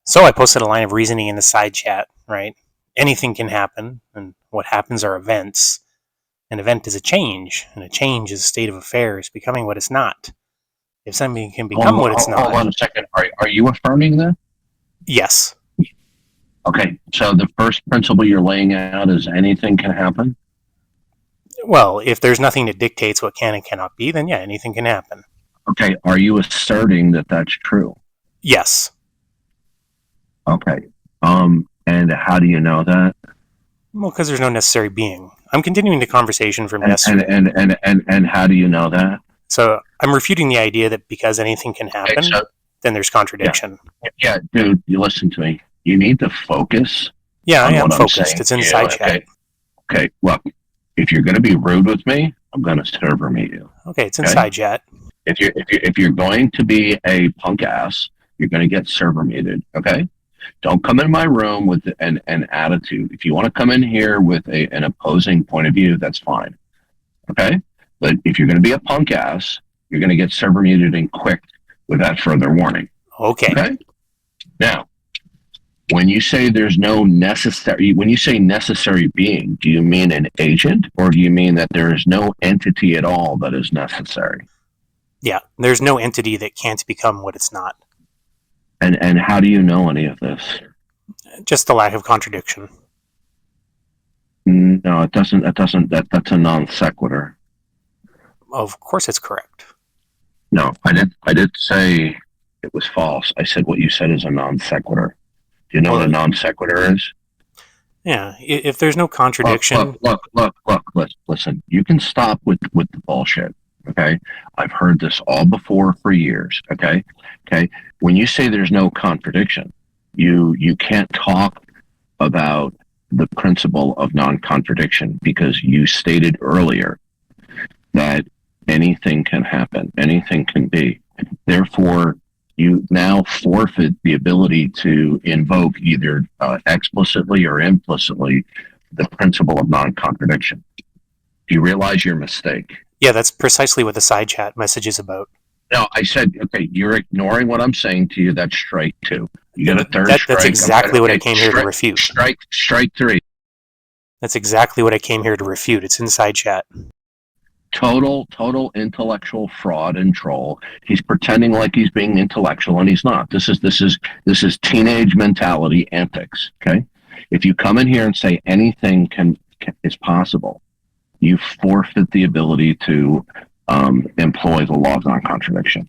So I posted a line of reasoning in the side chat, right? Anything can happen, and what happens are events. An event is a change, and a change is a state of affairs becoming what it's not. If something can become what it's Hold not, on a second. Are you affirming that? yes. Okay, so the first principle you're laying out is anything can happen? Well, if there's nothing that dictates what can and cannot be, then yeah, anything can happen. Okay, are you asserting that that's true? Yes. Okay. And how do you know that? Well, because there's no necessary being. I'm continuing the conversation from And yesterday. and how do you know that? So I'm refuting the idea that because anything can Okay, happen, so then there's contradiction. yeah, dude, you listen to me. You need to focus Yeah, I on am what I'm focused. saying It's to you. inside chat. Okay. Okay. Look, if you're going to be rude with me, I'm going to server meet you. Okay, it's Okay. inside chat. If you're going to be a punk ass, you're going to get server muted. Okay. Don't come in my room with an attitude. If you want to come in here with an opposing point of view, that's fine. Okay. But if you're going to be a punk ass, you're going to get server muted and quick without further warning. Okay. Okay. Now, when you say there's no necessary, when you say necessary being, do you mean an agent, or do you mean that there is no entity at all that is necessary? Yeah, there's no entity that can't become what it's not. And how do you know any of this? Just the lack of contradiction. No, it doesn't. That's a non sequitur. Of course, it's correct. No, I did say it was false. I said what you said is a non sequitur. Do you know what a non sequitur is? Yeah, if there's no contradiction. Look, listen. You can stop with the bullshit. Okay, I've heard this all before for years. Okay. When you say there's no contradiction, you can't talk about the principle of non-contradiction because you stated earlier that anything can happen, anything can be. Therefore, you now forfeit the ability to invoke either explicitly or implicitly the principle of non-contradiction. Do you realize your mistake? Yeah, that's precisely what the side chat message is about. No, I said, okay, you're ignoring what I'm saying to you. That's strike two. You got a third strike. That's exactly what I came here to refute. Strike three. That's exactly what I came here to refute. It's inside chat. Total intellectual fraud and troll. He's pretending like he's being intellectual and he's not. This is teenage mentality antics. Okay, if you come in here and say anything is possible, you forfeit the ability to employ the law of non-contradiction.